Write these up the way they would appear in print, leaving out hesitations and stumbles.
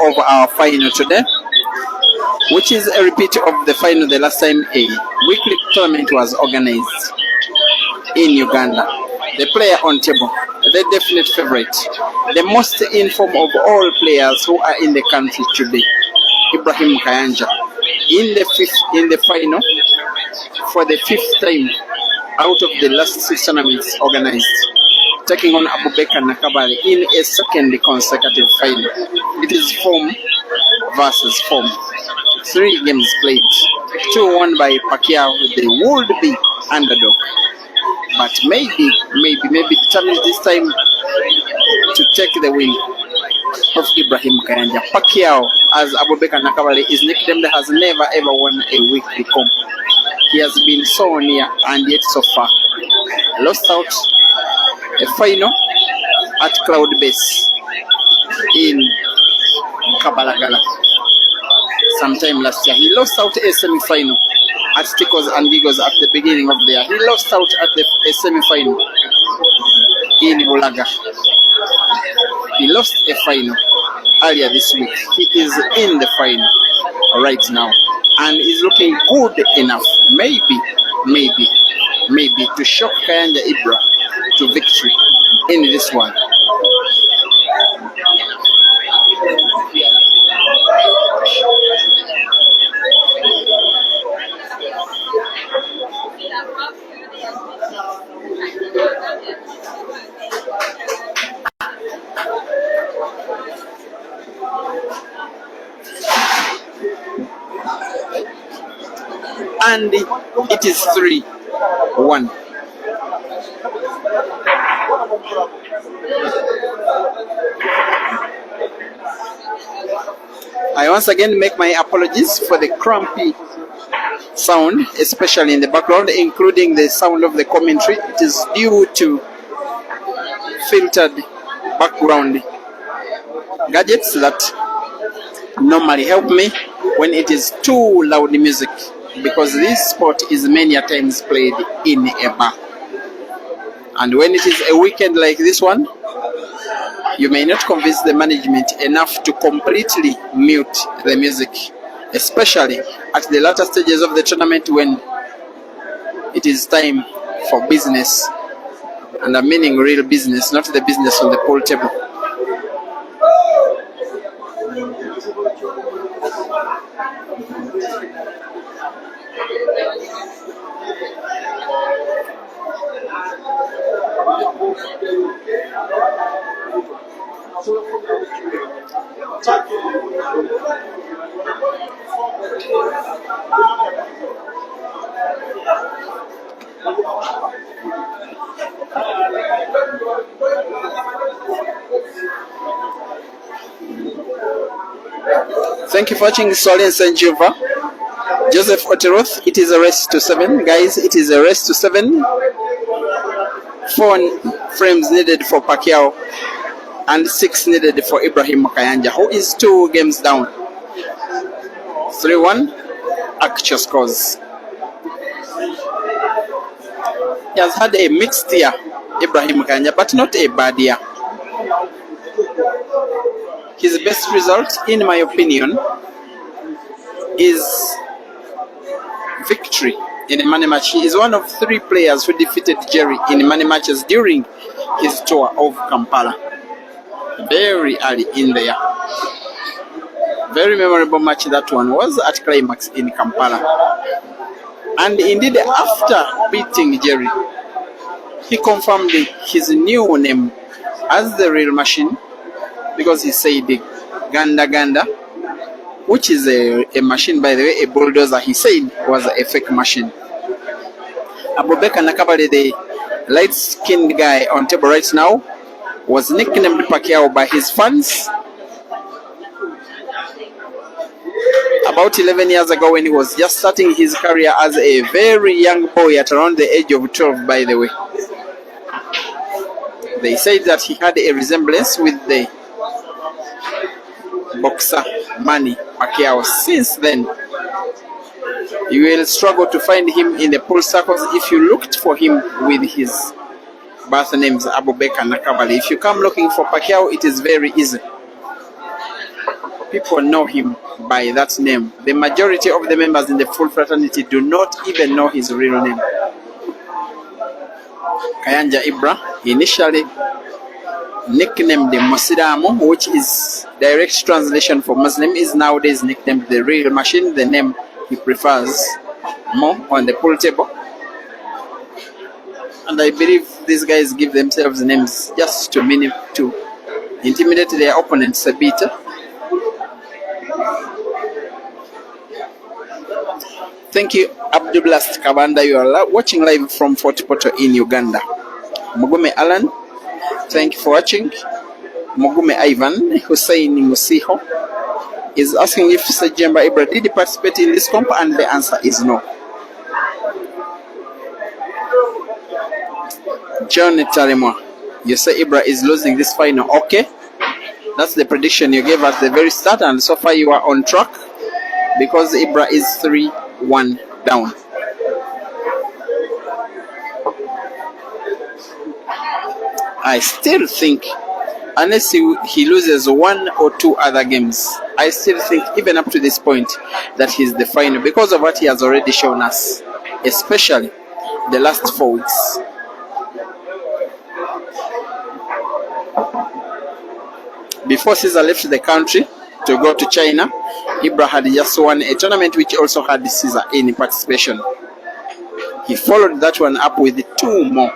of our final today, which is a repeat of the final the last time a weekly tournament was organized in Uganda. The player on table, the definite favorite, the most informed of all players who are in the country today, Ibrahim Kayanja, in the final for the 5th time out of the last 6 tournaments organized, taking on Abubakar Nakabale in a second consecutive final. It is form versus form. 3 games played, 2 won by Pacquiao, the would-be underdog. But maybe determined this time to take the win of Ibrahim Kayanja. Pacquiao, as Abubakar Nakabale is nicknamed, has never ever won a weekly comp. He has been so near and yet so far. Lost out a final at Cloud Base in Kabalagala sometime last year. He lost out a semi-final at Tickles and Giggles at the beginning of the year. He lost out at a semi-final in Bulaga. He lost a final earlier this week. He is in the final right now and is looking good enough, maybe to shock Kayanja IBRA to victory in this one. And it is 3-1. I once again make my apologies for the crampy sound, especially in the background, including the sound of the commentary. It is due to filtered background gadgets that normally help me when it is too loud music, because this sport is many a times played in a bar. And when it is a weekend like this one, you may not convince the management enough to completely mute the music, especially at the latter stages of the tournament when it is time for business, and I'm meaning real business, not the business on the pool table. Thank you for watching Solin Sanjuva. Joseph Oteroth, it is a race to 7. Guys, it is a race to 7. 4 frames needed for Pacquiao and 6 needed for Ibrahim Kayanja, who is 2 games down. 3-1 actual scores. He has had a mixed year, Ibrahim Kayanja, but not a bad year. His best result, in my opinion, is victory in a money match. He is one of 3 players who defeated Jerry in money matches during his tour of Kampala. Very early in the year. Very memorable match that one was at Climax in Kampala. And indeed, after beating Jerry, he confirmed his new name as the real machine, because he said Ganda, which is a machine, by the way, a bulldozer, he said was a fake machine. Abubakar Nakabale, the light-skinned guy on table right now, was nicknamed Pacquiao by his fans about 11 years ago, when he was just starting his career as a very young boy at around the age of 12, by the way. They said that he had a resemblance with the boxer Manny Pacquiao. Since then, you will struggle to find him in the pool circles if you looked for him with his birth names Abubakar Nakabale. If you come looking for Pacquiao, it is very easy. people know him by that name. The majority of the members in the full fraternity do not even know his real name. Kayanja Ibra, initially nicknamed Muslimu, which is direct translation for Muslim, is nowadays nicknamed the Real Machine, the name he prefers more on the pool table. And I believe these guys give themselves names just to intimidate their opponents a bit. Thank you, Abdublast Kabanda. You are watching live from Fort Portal in Uganda. Mugume Alan, thank you for watching. Mugume Ivan Hussein Musiho is asking if Sajemba Ibra did participate in this comp, and the answer is no. John Tarimo, you say Ibra is losing this final. Okay, that's the prediction you gave at the very start, and so far you are on track because Ibra is 3-1 down. I still think, unless he loses one or two other games, I still think even up to this point that he's the final because of what he has already shown us, especially the last 4 weeks. Before Caesar left the country to go to China, Ibra had just won a tournament which also had Caesar in participation. He followed that one up with 2 more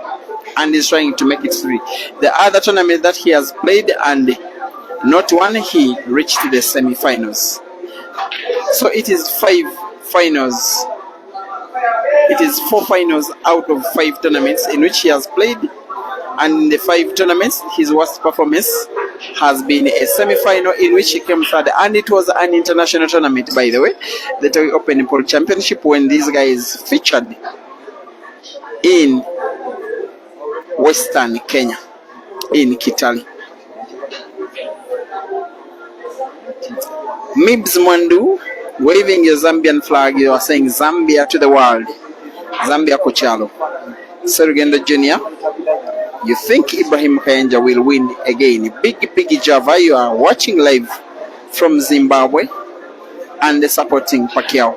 and is trying to make it 3. The other tournament that he has played and not won, he reached the semi-finals. So it is 5 finals. It is 4 finals out of 5 tournaments in which he has played, and in the 5 tournaments, his worst performance has been a semi-final in which he came third, and it was an international tournament, by the way, the Toy Open Pool Championship, when these guys featured in Western Kenya, in Kitale. Mibs Mwandu, waving your Zambian flag, you are saying Zambia to the world. Zambia Kuchalo. Serugendo Jr., you think Ibrahim Kayanja will win again? Big Java, you are watching live from Zimbabwe and supporting Pacquiao.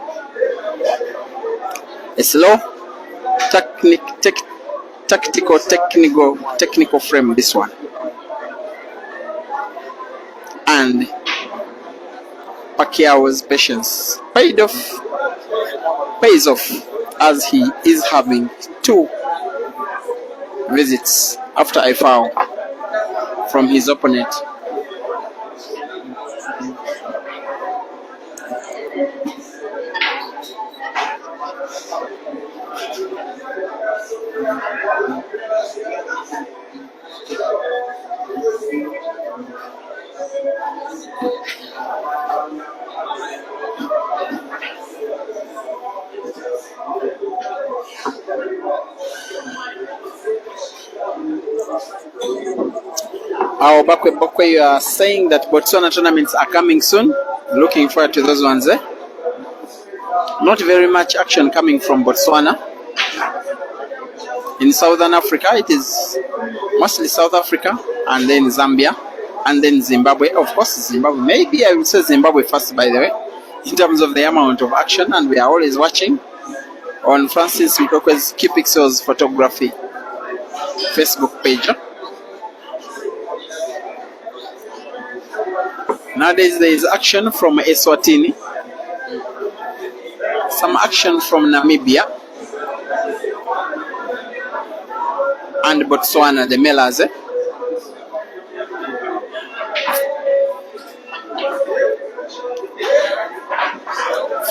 A slow, technical frame, this one. And Pacquiao's patience pays off as he is having 2 visits after a foul from his opponent. Our Bakwe, you are saying that Botswana tournaments are coming soon. Looking forward to those ones. Not very much action coming from Botswana. In Southern Africa, it is mostly South Africa, and then Zambia, and then Zimbabwe. Of course, Zimbabwe. Maybe I would say Zimbabwe first, by the way, in terms of the amount of action, and we are always watching on Francis Mkokwe's Key Pixels Photography Facebook page. Nowadays there is action from Eswatini, some action from Namibia, and Botswana, the Melaze.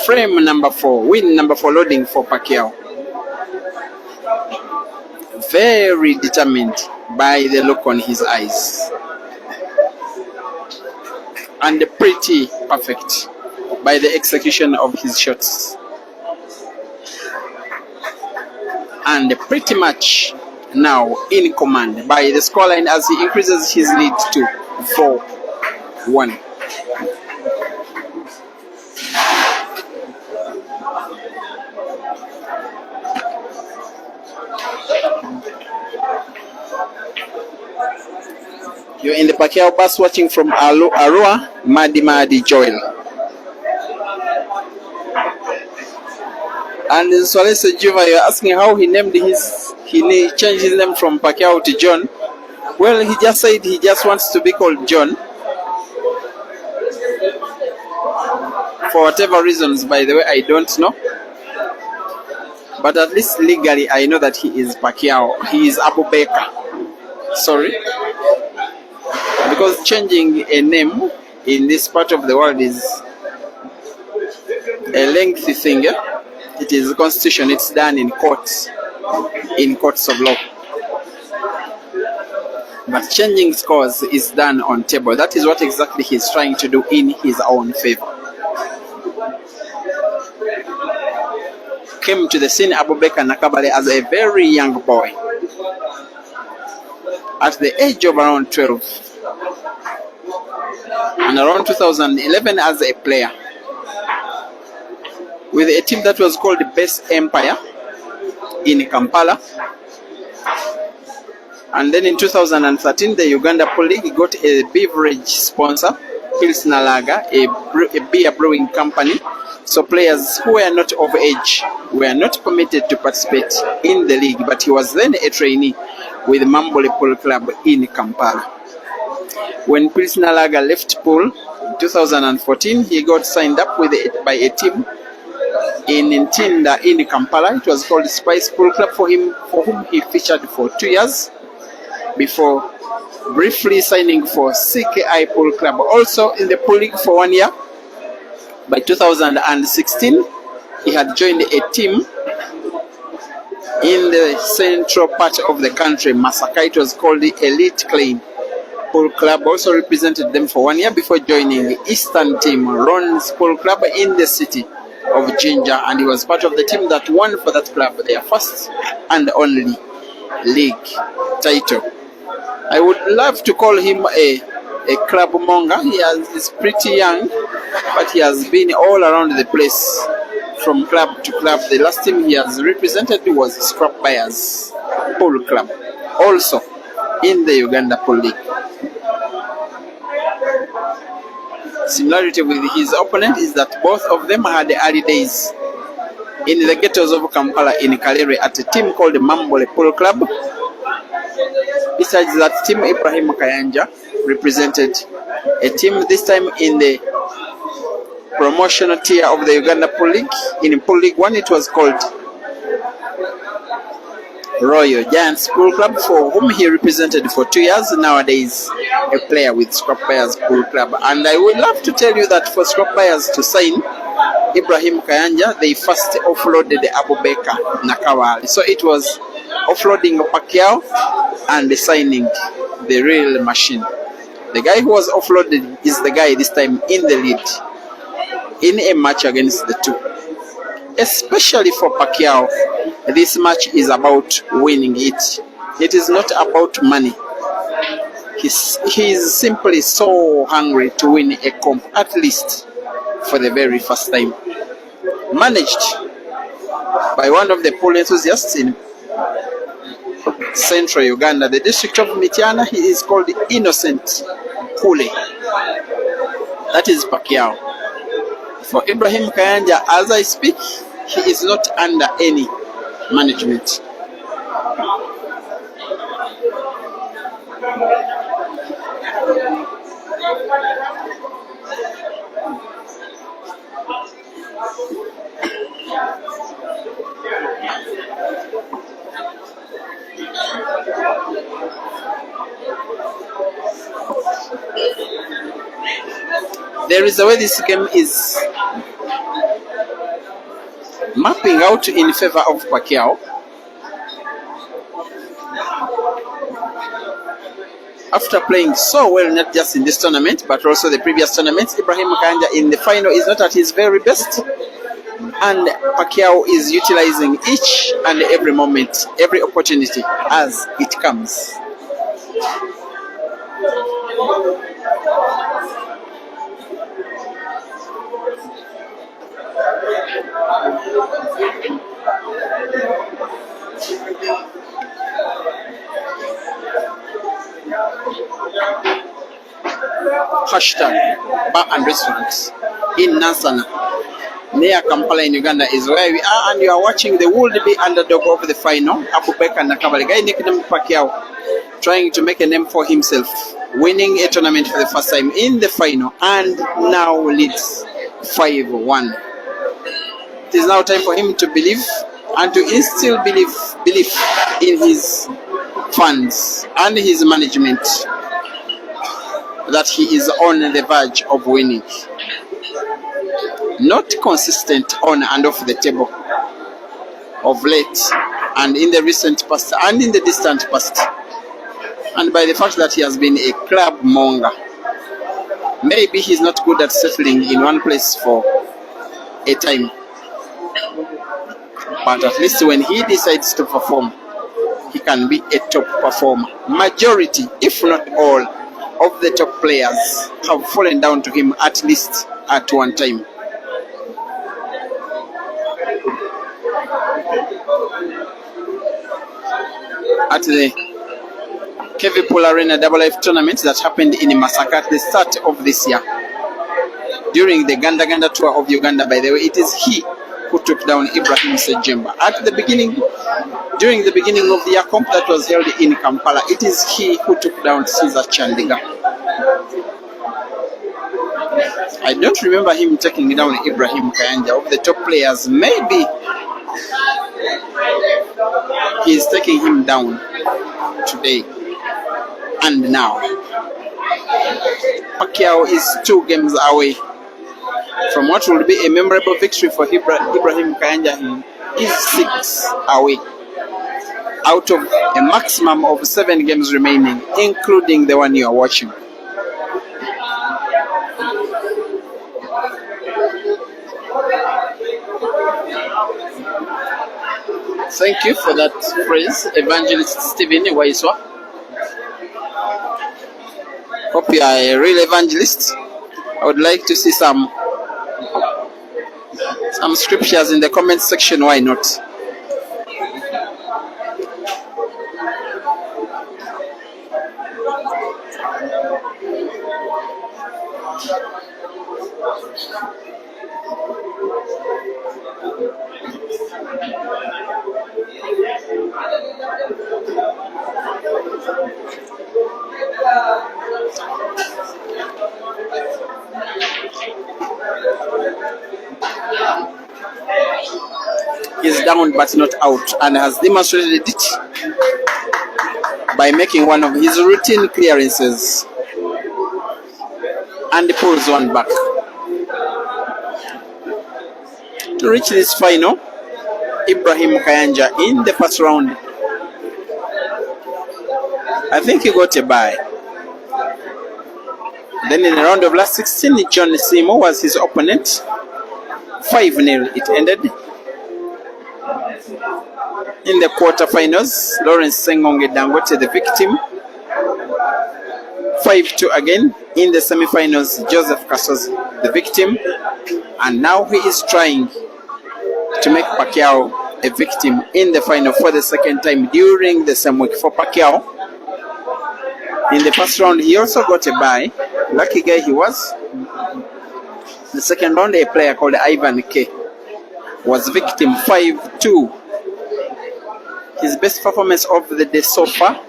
Frame number 4, win number 4 loading for Pacquiao. Very determined by the look on his eyes. And pretty perfect by the execution of his shots. And pretty much now in command by the scoreline as he increases his lead to 4-1. You're in the Pacquiao bus watching from Arua, Madi Joel. And in Swalese Juva, you're asking how he changed his name from Pacquiao to John. Well, he just said he just wants to be called John. For whatever reasons, by the way, I don't know. But at least legally, I know that he is Pacquiao. He is Abu Bakr. Sorry. Because changing a name in this part of the world is a lengthy thing. It is a constitution. It's done in courts of law. But changing scores is done on table. That is what exactly he's trying to do in his own favor. Came to the scene Abu Bakr Nakabale as a very young boy. At the age of around 12. And around 2011 as a player. With a team that was called the Best Empire in Kampala. And then in 2013, the Uganda Pro League got a beverage sponsor, Pilsner Lager, a beer brewing company. So players who were not of age were not permitted to participate in the league, but he was then a trainee with Mambole Pool Club in Kampala. When Pilsner Lager left Pool in 2014, he got signed up by a team in Ntinda in Kampala. It was called Spice Pool Club for whom he featured for 2 years before briefly signing for CKI Pool Club, also in the Pool League for 1 year. By 2016, he had joined a team in the central part of the country, Masaka. It was called the Elite Clean Pool Club, also represented them for 1 year before joining the Eastern team, Ron's Pool Club in the city of Jinja, and he was part of the team that won for that club their first and only league title. I would love to call him a club monger. He's pretty young, but he has been all around the place from club to club. The last team he has represented was Scrap Buyers Pool Club, also in the Uganda Pool League. Similarity with his opponent is that both of them had early days in the ghettos of Kampala in Kalere at a team called the Mambole Pool Club. Besides that team, Ibrahim Kayanja represented a team this time in the promotional tier of the Uganda Pool League. In Pool League 1, it was called Royal Giants Pool Club, for whom he represented for 2 years. Nowadays, a player with Scrap Buyers Pool Club. And I would love to tell you that for Scrap Buyers to sign Ibrahim Kayanja, they first offloaded Abu Bakr Nakawali. So it was offloading Pacquiao and signing the real machine. The guy who was offloaded is the guy this time in the lead in a match against the two. Especially for Pacquiao, this match is about winning it. It is not about money. He is simply so hungry to win a comp, at least for the very first time. Managed by one of the pool enthusiasts in central Uganda, the district of Mityana. He is called Innocent Kule. That is Pacquiao. For Ibrahim Kayanja, as I speak, he is not under any management. There is a way this game is mapping out in favor of Pacquiao. After playing so well, not just in this tournament, but also the previous tournaments, Ibrahim Kayanja in the final is not at his very best. And Pacquiao is utilizing each and every moment, every opportunity as it comes. HashTag Bar and Restaurant in Nansana, near Kampala in Uganda is where we are, and you are watching the would-be underdog of the final, Abubakar Nakaba, the guy nicknamed Pacquiao, trying to make a name for himself, winning a tournament for the first time in the final, and now leads 5-1. It is now time for him to believe and to instill belief in his fans and his management that he is on the verge of winning. Not consistent on and off the table of late and in the recent past and in the distant past, and by the fact that he has been a club monger. Maybe he's not good at settling in one place for a time, but at least when he decides to perform, he can be a top performer. Majority, if not all, of the top players have fallen down to him at least at one time. At the KV Pool Arena Double Life tournament that happened in Masaka at the start of this year, during the Ganda Ganda tour of Uganda, by the way, it is he who took down Ibrahim Sejemba. During the beginning of the year comp that was held in Kampala, it is he who took down Caesar Chandiga. I don't remember him taking down Ibrahim Kayanja. Of the top players, maybe he is taking him down today and now. Pacquiao is 2 games away from what will be a memorable victory for Ibrahim Kayanja. He is 6 away out of a maximum of 7 games remaining, including the one you are watching. Thank you for that phrase, Evangelist Stephen Waiswa. Hope you are a real evangelist. I would like to see some scriptures in the comment section. Why not? He's down but not out, and has demonstrated it by making one of his routine clearances and pulls one back. To reach this final, Ibrahim Kayanja in the first round, I think he got a bye. Then in the round of last 16, John Simo was his opponent. 5-0 it ended. In the quarterfinals, Lawrence Sengonge Dangote the victim. 5-2 again. In the semifinals, Joseph Kasozi the victim. And now he is trying to make Pacquiao a victim in the final for the second time during the same week. For Pacquiao, in the first round, he also got a bye. Lucky guy he was. The second round, a player called Ivan K was victim. 5-2. His best performance of the day so far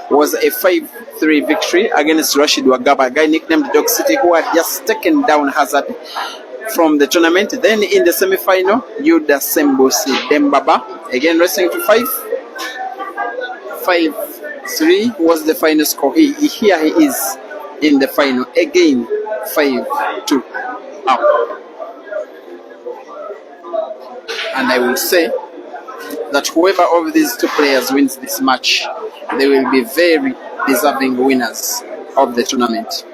was a 5-3 victory against Rashid Wagaba, a guy nicknamed Dog City, who had just taken down Hazard from the tournament. Then in the semi-final, Yuda Sembosi Dembaba, again wrestling to 5-3 was the final score. Here he is in the final, again 5-2 up. And I will say that whoever of these two players wins this match, they will be very deserving winners of the tournament.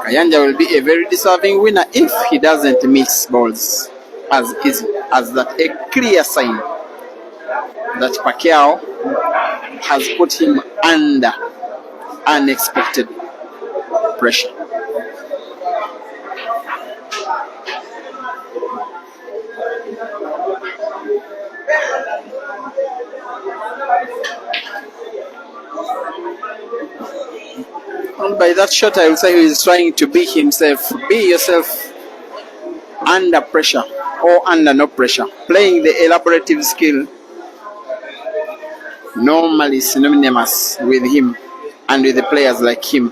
Kayanja will be a very deserving winner if he doesn't miss balls, as that a clear sign that Pacquiao has put him under unexpected pressure. And by that shot, I will say he is trying to be himself. Be yourself under pressure or under no pressure. Playing the elaborative skill normally synonymous with him and with the players like him.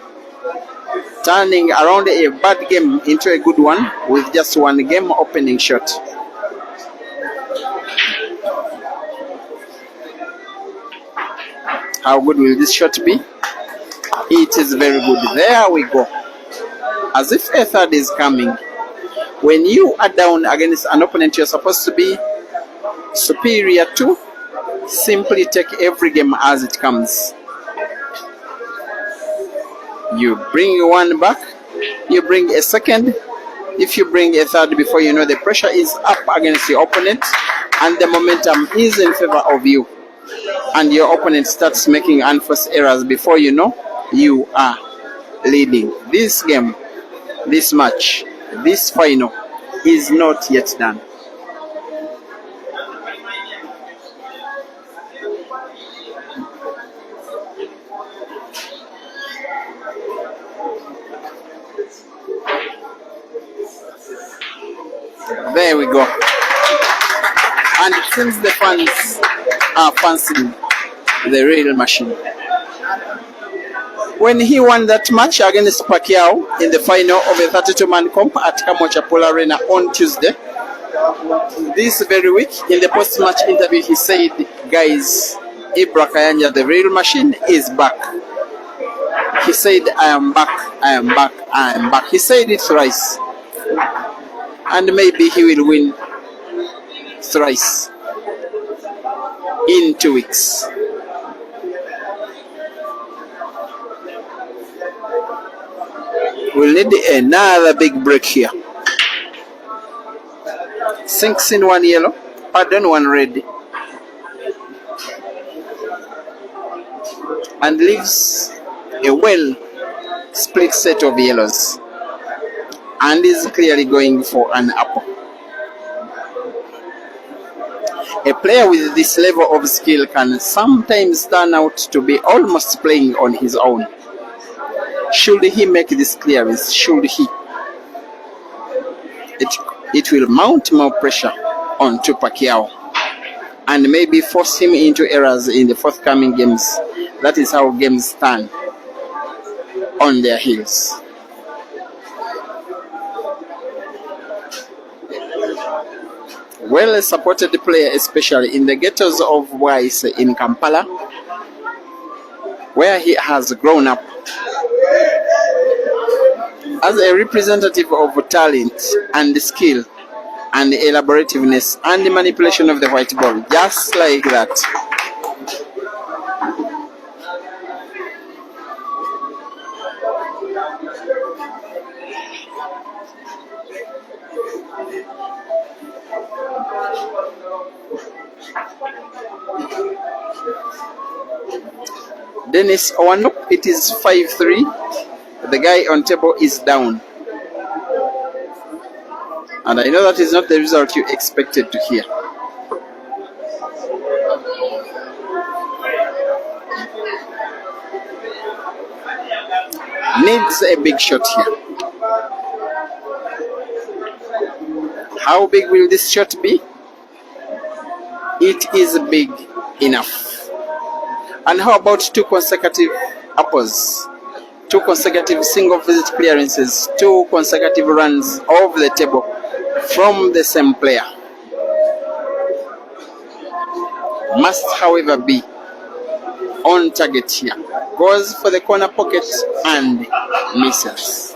Turning around a bad game into a good one with just one game opening shot. How good will this shot be? It is very good. There we go. As if a third is coming. When you are down against an opponent you're supposed to be superior to, simply take every game as it comes. You bring one back, you bring a second. If you bring a third before you know, the pressure is up against your opponent and the momentum is in favor of you. And your opponent starts making unforced errors before you know, you are leading. This game, this match, this final is not yet done. There we go. And it seems the fans are fancying the real machine. When he won that match against Pacquiao in the final of a 32-man comp at Kamocha Arena on Tuesday, this very week, in the post-match interview, he said, guys, IBRA, the real machine, is back. He said, I am back, I am back, I am back. He said it thrice. And maybe he will win thrice in 2 weeks. We'll need another big break here. Sinks in one yellow, pardon, one red. And leaves a well split set of yellows. And is clearly going for an apple. A player with this level of skill can sometimes turn out to be almost playing on his own. Should he make this clearance? Should he? It will mount more pressure onto Pacquiao and maybe force him into errors in the forthcoming games. That is how games turn on their heels. Well supported player, especially in the ghettos of Wise in Kampala, where he has grown up as a representative of talent and skill and elaborativeness and the manipulation of the white ball, just like that. Dennis Owanop, it is 5-3. The guy on table is down. And I know that is not the result you expected to hear. Needs a big shot here. How big will this shot be? It is big enough. And how about 2 consecutive apples? 2 consecutive single visit clearances, 2 consecutive runs off the table from the same player. Must, however, be on target here. Goes for the corner pocket and misses.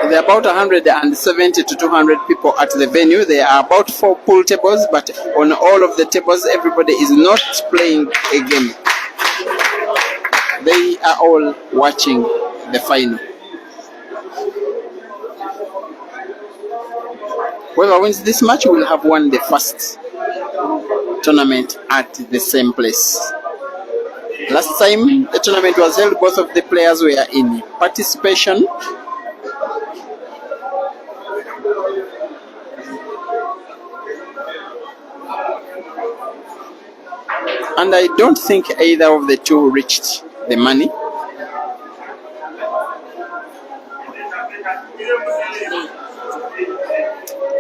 There are about 170 to 200 people at the venue. There are about 4 pool tables, but on all of the tables, everybody is not playing a game. They are all watching the final. Whoever wins this match will have won the first tournament at the same place. Last time the tournament was held, both of the players were in participation. And I don't think either of the two reached the money.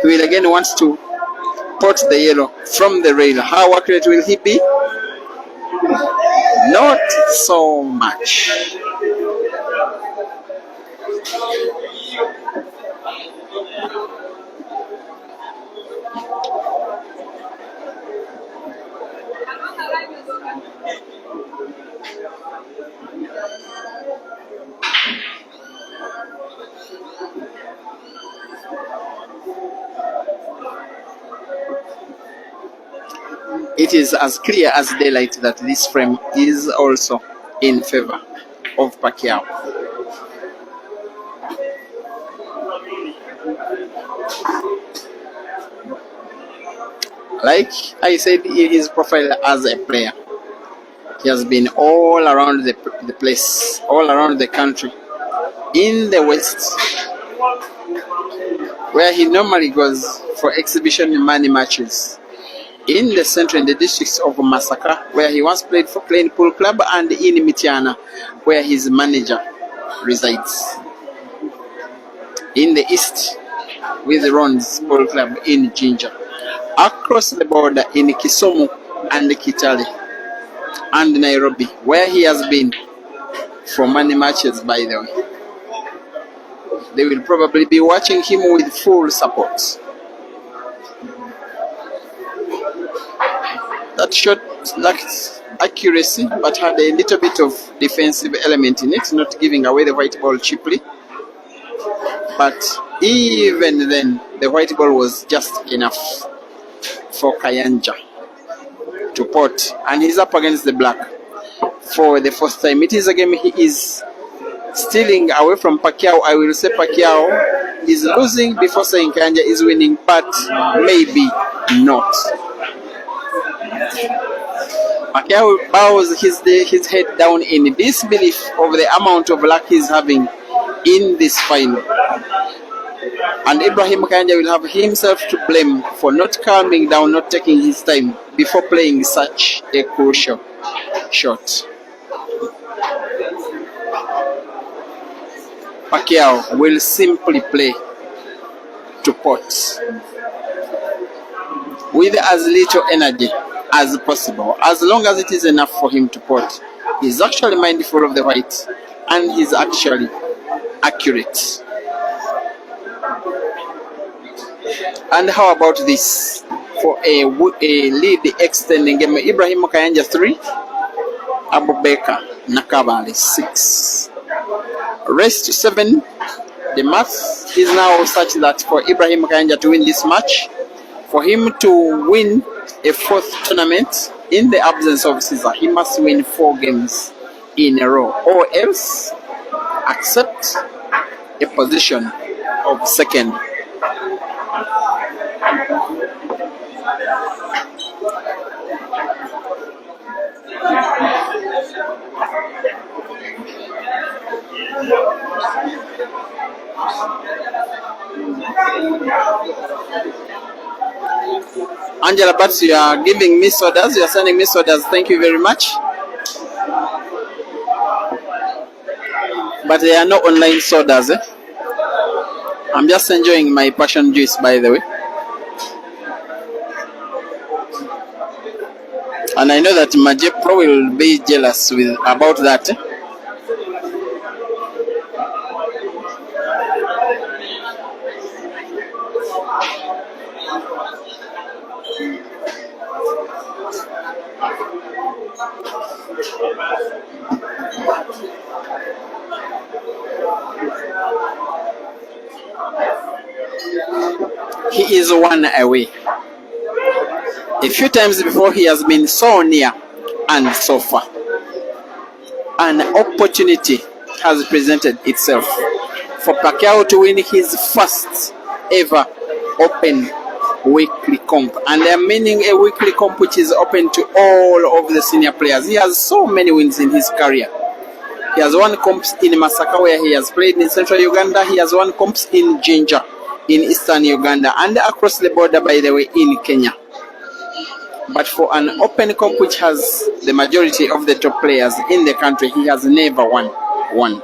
He will again want to pot the yellow from the rail. How accurate will he be? Not so much. It is as clear as daylight that this frame is also in favor of Pacquiao. Like I said, in his profile as a player, he has been all around the place, all around the country. In the West, where he normally goes for exhibition money matches. In the center, in the districts of Masaka, where he once played for Plain Pool Club, and in Mitiana, where his manager resides. In the east, with Ron's Pool Club in Jinja. Across the border in Kisumu and Kitale and Nairobi, where he has been for money matches, by the way. They will probably be watching him with full support. That shot lacked accuracy, but had a little bit of defensive element in it, not giving away the white ball cheaply. But even then, the white ball was just enough for Kayanja to pot, and he's up against the black for the first time. It is a game he is stealing away from Pacquiao. I will say Pacquiao is losing before saying Kayanja is winning, but maybe not. Pacquiao bows his head down in disbelief of the amount of luck he's having in this final. And Ibrahim Kayanja will have himself to blame for not calming down, not taking his time before playing such a crucial shot. Pacquiao will simply play to pot with as little energy as possible, as long as it is enough for him to pot. He's actually mindful of the white, and he's actually accurate. And how about this for a lead extending game? Ibrahim Kayanja 3, Abubakar Nakabali 6. Rest 7. The math is now such that for Ibrahim Kayanja to win this match, for him to win a fourth tournament in the absence of Caesar, he must win 4 games in a row, or else accept a position of second. Angela Bats, you are giving me sodas, you are sending me sodas, thank you very much. But there are no online sodas, eh? I'm just enjoying my passion juice, by the way. And I know that Maje Pro will be jealous about that. He is 1 away. A few times before, he has been so near and so far. An opportunity has presented itself for Pacquiao to win his first ever Open weekly comp, and they are meaning a weekly comp which is open to all of the senior players. He has so many wins in his career. He has won comps in Masaka, where he has played in central Uganda. He has won comps in Jinja in eastern Uganda, and across the border, by the way, in Kenya. But for an open comp which has the majority of the top players in the country, he has never won one.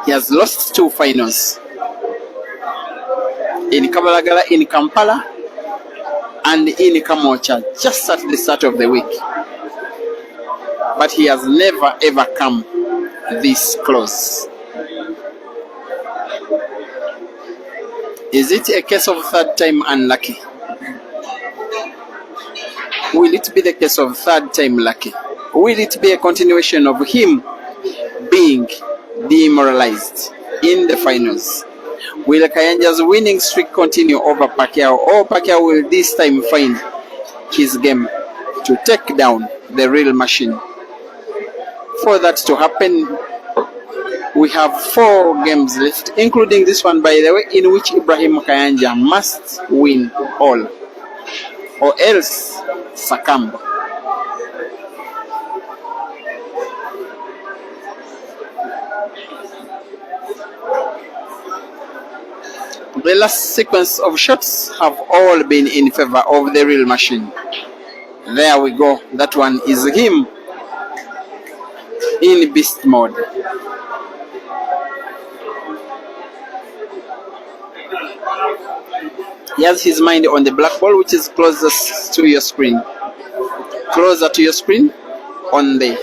He has lost 2 finals. In Kabalagala, in Kampala, and in Kamocha, just at the start of the week. But he has never ever come this close. Is it a case of third time unlucky? Will it be the case of third time lucky? Will it be a continuation of him being demoralized in the finals? Will Kayanja's winning streak continue over Pacquiao, or Pacquiao will this time find his game to take down the real machine? For that to happen, we have 4 games left, including this one, by the way, in which Ibrahim Kayanja must win all, or else succumb. The last sequence of shots have all been in favor of the real machine. There we go. That one is him in beast mode. He has his mind on the black ball, which is closest to your screen. Closer to your screen on the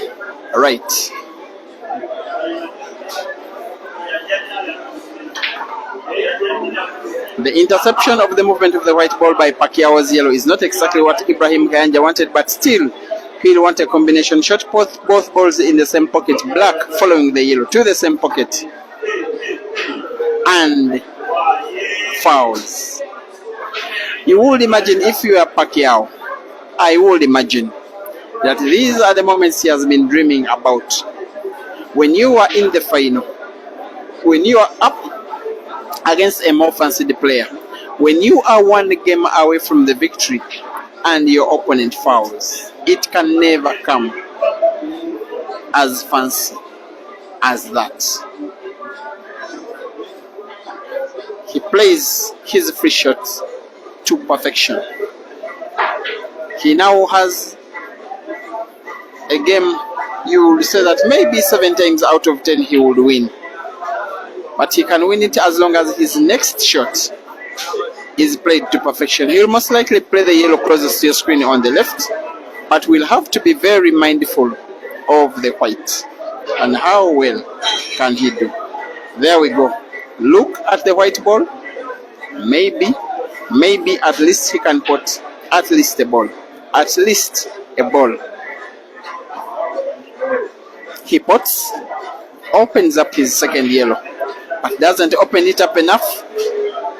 right. The interception of the movement of the white ball by Pacquiao's yellow is not exactly what Ibrahim Kayanja wanted, but still he'll want a combination shot, both balls in the same pocket, black following the yellow to the same pocket, and fouls. You would imagine, if you are Pacquiao, I would imagine that these are the moments he has been dreaming about. When you are in the final, when you are up against a more fancied player, when you are 1 game away from the victory and your opponent fouls, it can never come as fancy as that. He plays his free shots to perfection. He now has a game you will say that maybe 7 times out of 10 he would win. But he can win it as long as his next shot is played to perfection. He'll most likely play the yellow closest to your screen on the left, but we'll have to be very mindful of the white. And how well can he do? There we go. Look at the white ball. Maybe at least he can put at least a ball. At least a ball. He puts, opens up his second yellow, but doesn't open it up enough.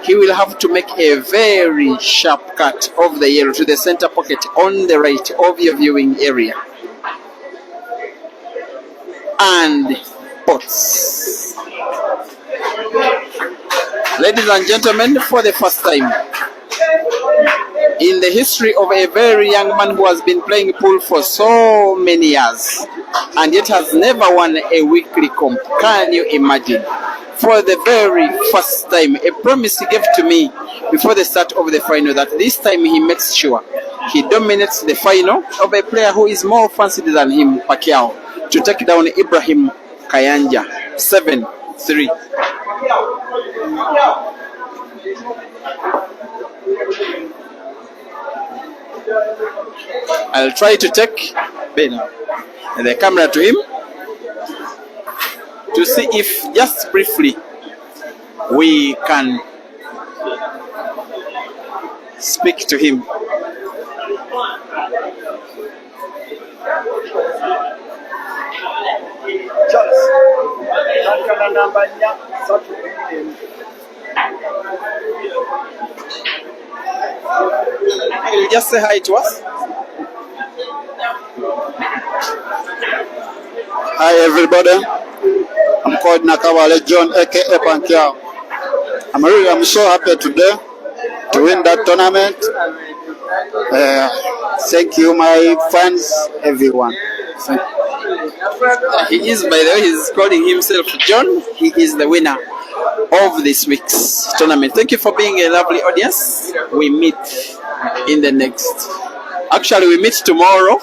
He will have to make a very sharp cut of the yellow to the center pocket on the right of your viewing area. And puts. Ladies and gentlemen, for the first time in the history of a very young man who has been playing pool for so many years and yet has never won a weekly comp, can you imagine? For the very first time, a promise he gave to me before the start of the final that this time he makes sure he dominates the final of a player who is more fancied than him, Pacquiao, to take down Ibrahim Kayanja 7-3. I'll try to take the camera to him to see if just briefly we can speak to him. He'll just say hi to us. Hi everybody, I'm called Nakawale John aka Pacquiao. I'm so happy today to win that tournament. Thank you, my fans, everyone. He is, by the way, he's calling himself John. He is the winner of this week's tournament. Thank you for being a lovely audience. We meet in the next. Actually, we meet tomorrow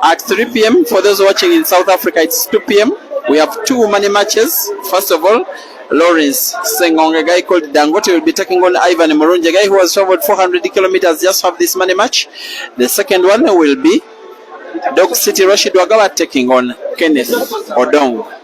at 3 p.m. For those watching in South Africa, it's 2 p.m. We have two money matches. First of all, Lawrence Sengong, a guy called Dangote, will be taking on Ivan Murungi, a guy who has traveled 400 kilometers just have this money match. The second one will be Dog City Rashid Wagawa taking on Kenneth Odong.